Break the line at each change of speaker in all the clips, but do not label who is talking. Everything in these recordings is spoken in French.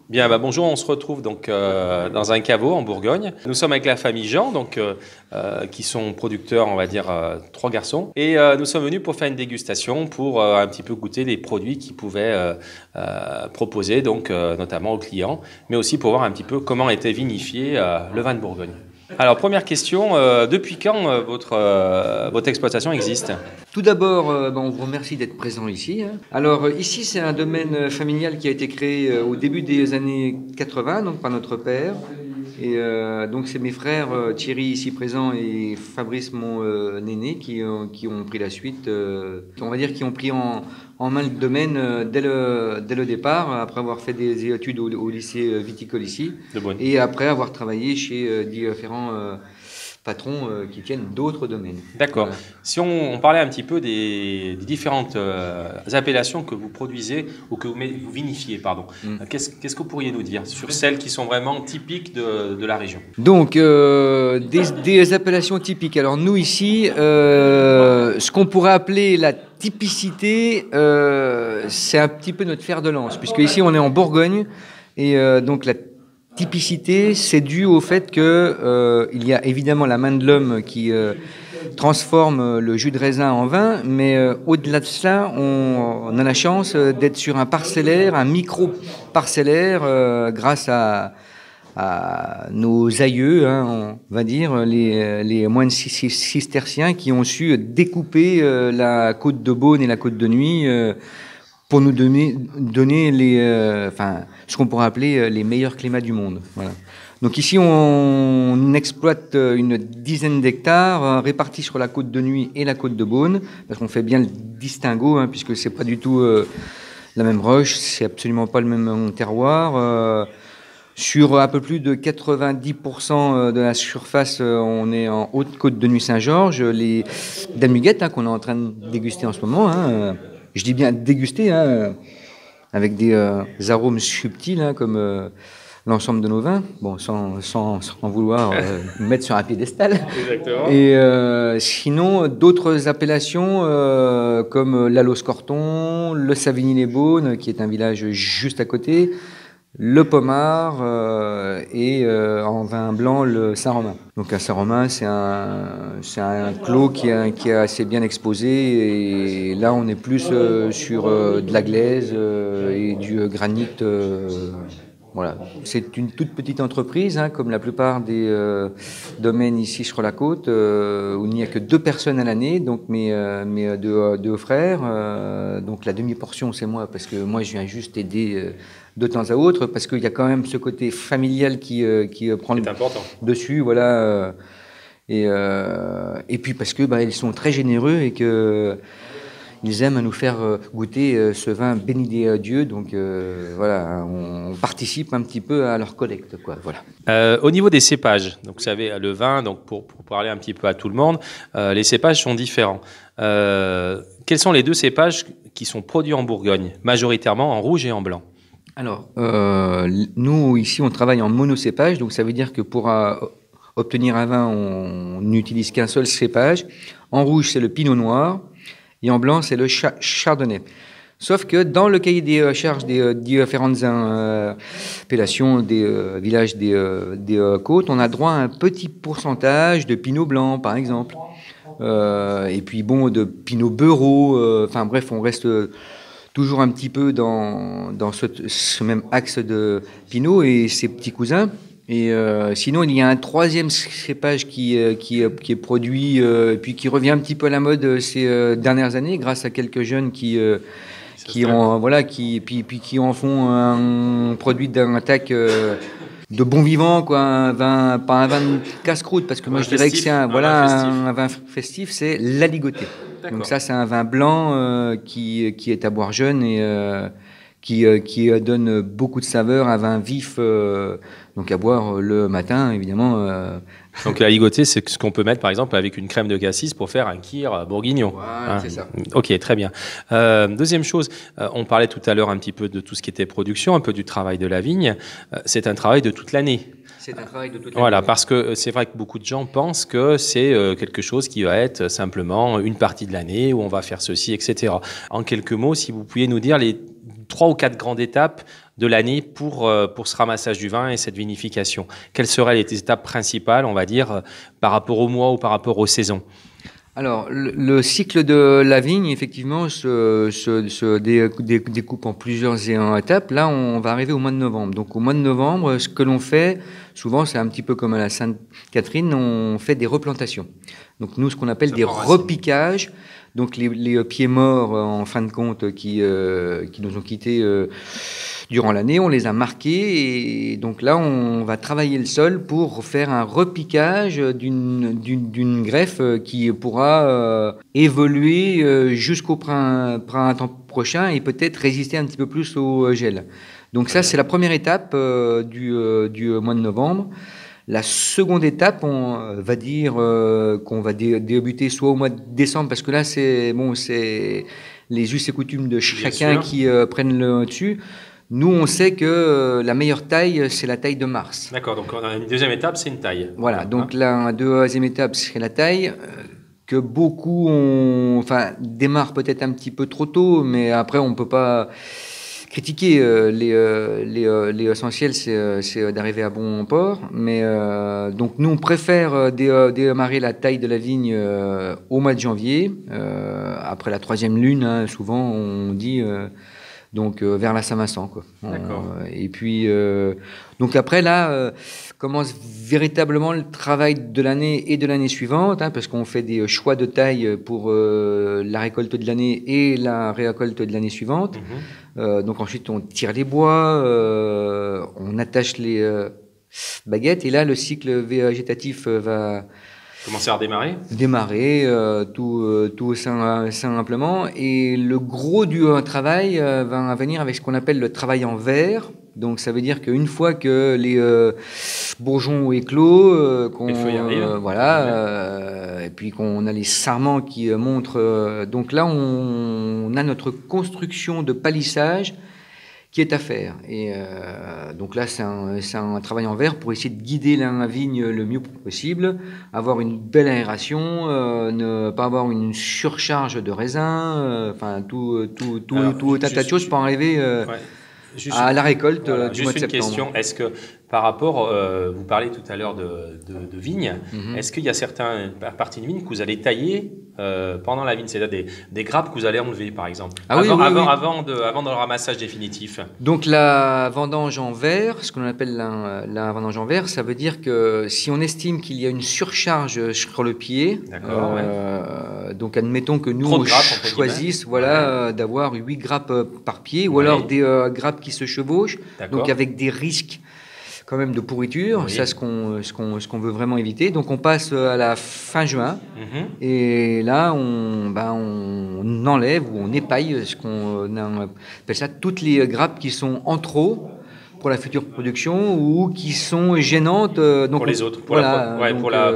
Bien, bonjour, on se retrouve donc dans un caveau en Bourgogne. Nous sommes avec la famille Jean, qui sont producteurs, on va dire, trois garçons. Et nous sommes venus pour faire une dégustation, pour un petit peu goûter les produits qu'ils pouvaient proposer, donc notamment aux clients, mais aussi pour voir un petit peu comment était vinifié le vin de Bourgogne. Alors, première question, depuis quand votre exploitation existe?
Tout d'abord, on vous remercie d'être présent ici, hein. Alors ici, c'est un domaine familial qui a été créé au début des années 80, donc par notre père. Et donc c'est mes frères Thierry ici présent et Fabrice mon aîné qui ont pris la suite, on va dire qui ont pris en main le domaine dès le départ, après avoir fait des études au lycée viticole ici,
De Beaune.
et après avoir travaillé chez différents patrons qui tiennent d'autres domaines.
D'accord.
Voilà.
Si on parlait un petit peu des différentes appellations que vous produisez ou que vous vinifiez, pardon.
Mm.
Qu'est-ce que vous pourriez nous dire sur celles qui sont vraiment typiques de la région?
Donc, des appellations typiques. Alors, nous, ici, ce qu'on pourrait appeler la typicité, c'est un petit peu notre fer de lance, puisque ici, on est en Bourgogne, et donc la typicité, c'est dû au fait que il y a évidemment la main de l'homme qui transforme le jus de raisin en vin, mais au-delà de cela, on a la chance d'être sur un parcellaire, un micro-parcellaire, grâce à nos aïeux, hein, on va dire, les moines cisterciens qui ont su découper la côte de Beaune et la côte de Nuit pour nous donner ce qu'on pourrait appeler les meilleurs climats du monde. Voilà. Donc ici, on exploite une dizaine d'hectares répartis sur la côte de Nuit et la côte de Beaune, parce qu'on fait bien le distinguo, hein, puisque c'est pas du tout la même roche, c'est absolument pas le même terroir. Sur un peu plus de 90% de la surface, on est en haute côte de Nuit Saint-Georges. Les damuguettes, hein, qu'on est en train de déguster en ce moment, hein, je dis bien déguster, hein, avec des arômes subtils, hein, comme l'ensemble de nos vins, bon, sans vouloir mettre sur un piédestal.
Exactement.
Et sinon, d'autres appellations comme l'Allos-Corton, le Savigny-les-Beaunes, qui est un village juste à côté, le Pommard et en vin blanc le Saint-Romain. Donc un Saint-Romain, c'est un clos qui est assez bien exposé, et là on est plus sur de la glaise et du granit. Voilà. C'est une toute petite entreprise, hein, comme la plupart des domaines ici sur la côte, où il n'y a que 2 personnes à l'année, donc mes deux frères. Donc la demi-portion, c'est moi, parce que moi je viens juste aider de temps à autre, parce qu'il y a quand même ce côté familial qui prend le dessus, voilà. Et puis parce que ils sont très généreux et que ils aiment à nous faire goûter ce vin béni des dieux, donc voilà, on participe un petit peu à leur collecte, quoi. Voilà.
Au niveau des cépages, donc vous savez, le vin, donc pour parler un petit peu à tout le monde, les cépages sont différents. Quels sont les 2 cépages qui sont produits en Bourgogne, majoritairement en rouge et en blanc?
Alors, nous, ici, on travaille en monocépage, donc ça veut dire que pour obtenir un vin, on n'utilise qu'un seul cépage. En rouge, c'est le pinot noir, et en blanc, c'est le chardonnay. Sauf que dans le cahier des charges des différentes appellations des villages des côtes, on a droit à un petit pourcentage de pinot blanc, par exemple. Et puis bon, de pinot beurreau, enfin bref, on reste toujours un petit peu dans ce même axe de pinot et ses petits cousins. Et sinon, il y a un 3e cépage qui est produit, puis qui revient un petit peu à la mode ces dernières années, grâce à quelques jeunes qui en font un produit d'un tac de bon vivant, quoi, un vin, pas un vin de casse-croûte, parce que moi je dirais que c'est un vin festif, c'est l'aligoté. Donc ça, c'est un vin blanc qui est à boire jeune et qui donne beaucoup de saveur, un vin vif, donc à boire le matin, évidemment.
Donc la ligotée, c'est ce qu'on peut mettre par exemple avec une crème de cassis pour faire un kir bourguignon.
Voilà, c'est ça.
Ok, très bien. Deuxième chose, on parlait tout à l'heure un petit peu de tout ce qui était production, un peu du travail de la vigne. C'est un travail de toute l'année.
C'est un travail de toute l'année.
Voilà, parce que c'est vrai que beaucoup de gens pensent que c'est quelque chose qui va être simplement une partie de l'année où on va faire ceci, etc. En quelques mots, si vous pouviez nous dire les 3 ou 4 grandes étapes de l'année pour ce ramassage du vin et cette vinification. Quelles seraient les étapes principales, on va dire, par rapport au mois ou par rapport aux saisons?
Alors, le cycle de la vigne, effectivement, se découpe en plusieurs étapes. Là, on va arriver au mois de novembre. Donc, au mois de novembre, ce que l'on fait, souvent, c'est un petit peu comme à la Sainte-Catherine, on fait des replantations. Donc, nous, ce qu'on appelle des repiquages. Donc, les pieds morts, en fin de compte, qui nous ont quittés durant l'année, on les a marqués. Et donc là, on va travailler le sol pour faire un repiquage d'une greffe qui pourra évoluer jusqu'au printemps prochain et peut-être résister un petit peu plus au gel. Donc ça, c'est la première étape du mois de novembre. La seconde étape, on va dire qu'on va débuter soit au mois de décembre, parce que là, c'est les us et coutumes de chacun qui prennent le dessus. Nous, on sait que la meilleure taille, c'est la taille de mars.
D'accord, donc on a une deuxième étape, c'est une taille.
Voilà, donc la deuxième étape, c'est la taille, que beaucoup démarrent peut-être un petit peu trop tôt, mais après, on ne peut pas critiquer. L'essentiel, c'est d'arriver à bon port. Mais donc, nous, on préfère démarrer la taille de la vigne au mois de janvier, après la 3e lune, hein, souvent, on dit... donc vers la Saint-Vincent, quoi. Et puis donc après là commence véritablement le travail de l'année et de l'année suivante, hein, parce qu'on fait des choix de taille pour la récolte de l'année et la récolte de l'année suivante. Donc ensuite on tire les bois, on attache les baguettes, et là le cycle végétatif va
commencer à
démarrer tout simplement. Et le gros du travail va venir avec ce qu'on appelle le travail en verre. Donc ça veut dire qu'une fois que les bourgeons ont éclos,
les feuilles arrivent,
et puis qu'on a les sarments qui montrent, donc là on a notre construction de palissage qui est à faire. Et donc là, c'est un travail en verre pour essayer de guider la vigne le mieux possible, avoir une belle aération, ne pas avoir une surcharge de raisin, tout tas de choses pour arriver à la récolte du mois de septembre.
Juste une question, est-ce que par rapport, vous parlez tout à l'heure de vignes, est-ce qu'il y a certaines parties de vignes que vous allez tailler pendant la vigne, c'est-à-dire des grappes que vous allez enlever, par exemple, avant le ramassage définitif?
Donc la vendange en verre, ce qu'on appelle la vendange en verre, ça veut dire que si on estime qu'il y a une surcharge sur le pied, donc admettons que nous on choisisse d'avoir 8 grappes par pied, ou alors des grappes qui se chevauchent, donc avec des risques quand même de pourriture, c'est ce qu'on veut vraiment éviter. Donc on passe à la fin juin, et là on enlève ou on épaille, ce qu'on appelle ça, toutes les grappes qui sont en trop pour la future production ou qui sont gênantes donc
pour les autres, pour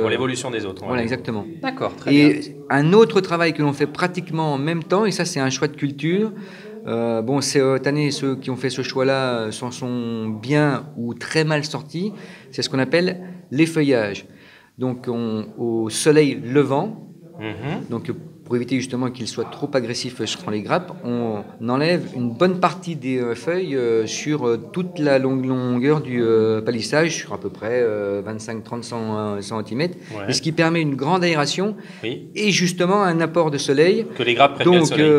l'évolution des autres.
Voilà, exactement.
D'accord, très bien.
Et un autre travail que l'on fait pratiquement en même temps, et ça c'est un choix de culture. Cette année, ceux qui ont fait ce choix-là s'en sont bien ou très mal sortis. C'est ce qu'on appelle l'effeuillage. Donc, au soleil levant, donc pour éviter justement qu'il soit trop agressif sur les grappes, on enlève une bonne partie des feuilles sur toute la longueur du palissage, sur à peu près 25-30 cm, et ce qui permet une grande aération et justement un apport de soleil.
Que les grappes prennent le soleil.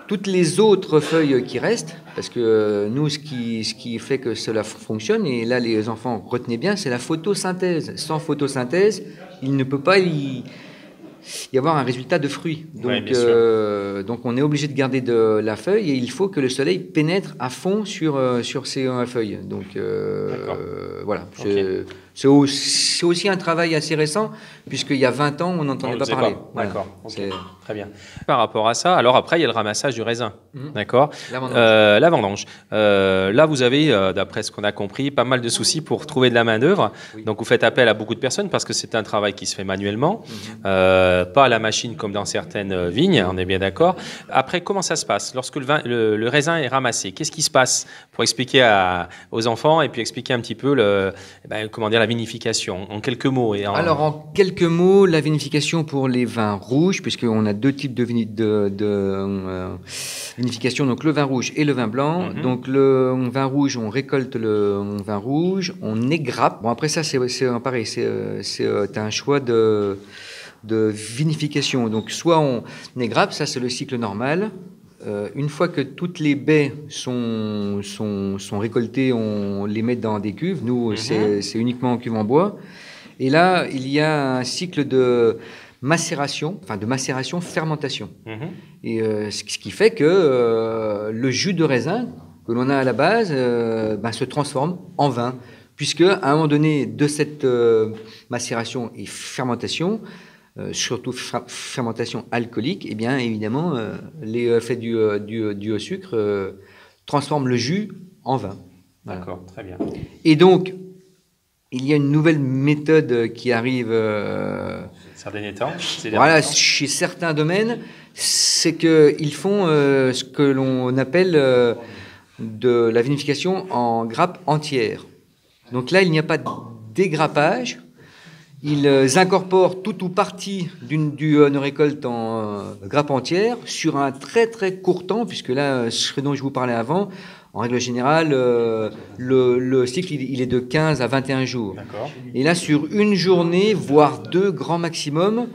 Toutes les autres feuilles qui restent, parce que nous, ce qui fait que cela fonctionne, et là les enfants, retenez bien, c'est la photosynthèse. Sans photosynthèse, il ne peut pas y avoir un résultat de fruit. Donc on est obligé de garder de la feuille, et il faut que le soleil pénètre à fond sur ces feuilles. Donc voilà. C'est aussi un travail assez récent, puisqu'il y a 20 ans, on n'entendait pas parler.
D'accord, très bien. Par rapport à ça, alors après, il y a le ramassage du raisin. D'accord. La vendange. Là, vous avez, d'après ce qu'on a compris, pas mal de soucis pour trouver de la main-d'œuvre. Donc, vous faites appel à beaucoup de personnes parce que c'est un travail qui se fait manuellement, pas à la machine comme dans certaines vignes, on est bien d'accord. Après, comment ça se passe? Lorsque le raisin est ramassé, qu'est-ce qui se passe pour expliquer aux enfants et puis expliquer un petit peu comment dire, la vinification en quelques mots.
Alors, en quelques mots, la vinification pour les vins rouges, puisqu'on a deux types de vinification, donc le vin rouge et le vin blanc. Donc, le vin rouge, on récolte le vin rouge, on égrappe. Bon, après ça, c'est pareil, t'as un choix de vinification. Donc, soit on égrappe, ça c'est le cycle normal. Une fois que toutes les baies sont récoltées, on les met dans des cuves. Nous, c'est uniquement en cuve en bois. Et là, il y a un cycle de macération, fermentation. Et ce qui fait que le jus de raisin que l'on a à la base se transforme en vin. Puisque à un moment donné de cette macération et fermentation, surtout fermentation alcoolique, eh bien évidemment les faits du sucre transforment le jus en vin. Voilà.
D'accord, très bien.
Et donc il y a une nouvelle méthode qui arrive
ces derniers temps.
Chez certains domaines, c'est qu'ils font ce que l'on appelle de la vinification en grappe entière. Donc là, il n'y a pas de dégrappage. Ils incorporent tout ou partie d'une récolte en grappe entière sur un très très court temps, puisque là, ce dont je vous parlais avant, en règle générale, le cycle il est de 15 à 21 jours.
D'accord.
Et là, sur une journée, voire deux grand maximum,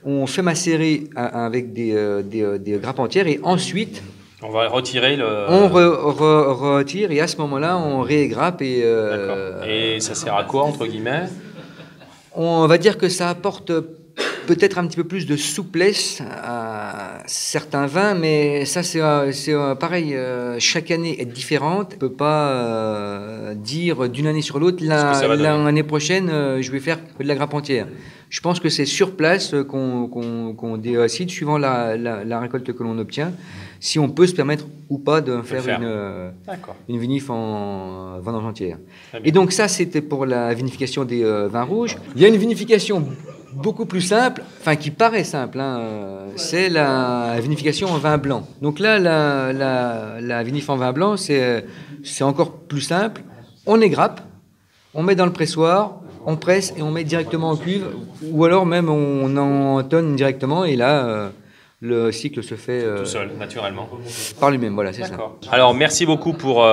on fait macérer avec des grappes entières et ensuite
on va retirer
on retire et à ce moment-là, on réégrappe.
Et ça sert à quoi, entre guillemets?
On va dire que ça apporte peut-être un petit peu plus de souplesse à certains vins, mais ça c'est pareil, chaque année est différente. On ne peut pas dire d'une année sur l'autre, l'année prochaine, je vais faire de la grappe entière. Je pense que c'est sur place qu'on décide, suivant la récolte que l'on obtient, si on peut se permettre ou pas de faire une vinif en vendange entière. Et donc ça, c'était pour la vinification des vins rouges. Il y a une vinification beaucoup plus simple, qui paraît simple, c'est la vinification en vin blanc. Donc là, la vinif en vin blanc, c'est encore plus simple. On égrappe, on met dans le pressoir, on presse et on met directement en cuve, ou alors même on entonne directement et là le cycle se fait
tout seul, naturellement.
Par lui-même, voilà, c'est ça.
Alors merci beaucoup pour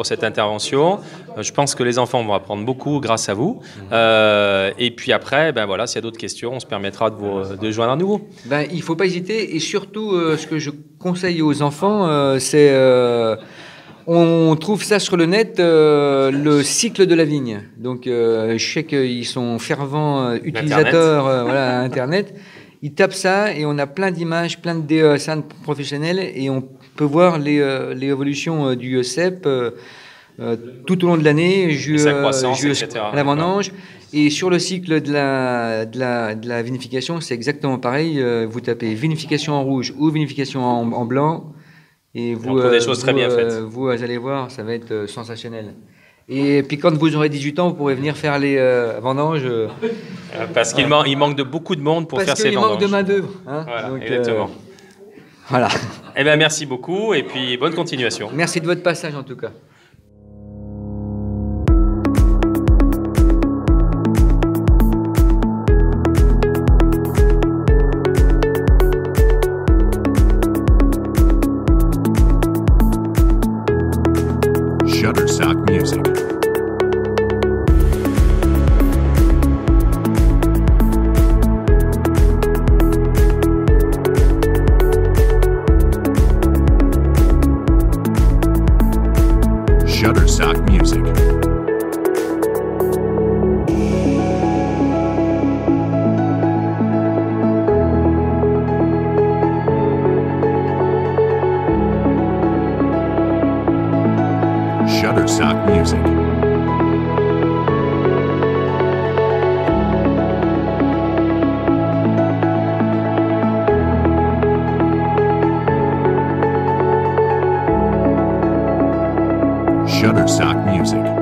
cette intervention. Je pense que les enfants vont apprendre beaucoup grâce à vous. Et puis après, s'il y a d'autres questions, on se permettra de joindre à nouveau.
Il ne faut pas hésiter et surtout ce que je conseille aux enfants, c'est on trouve ça sur le net, le cycle de la vigne. Donc je sais qu'ils sont fervents utilisateurs Internet. Ils tapent ça et on a plein d'images, plein de dessins professionnels et on peut voir l'évolution du cep tout au long de l'année, jusqu'à la vendange. Et sur le cycle de la vinification, c'est exactement pareil. Vous tapez vinification en rouge ou vinification en blanc et vous
on trouve des choses très bien faites.
Vous allez voir, ça va être sensationnel. Et puis quand vous aurez 18 ans, vous pourrez venir faire les vendanges.
Parce qu'il manque de beaucoup de monde pour faire ces vendanges.
Parce qu'il manque de main-d'œuvre.
Voilà, exactement.
Voilà.
Merci beaucoup et puis bonne continuation.
Merci de votre passage en tout cas.
Shutterstock Music. Shutterstock Music. Shutterstock Music. Shutterstock Music.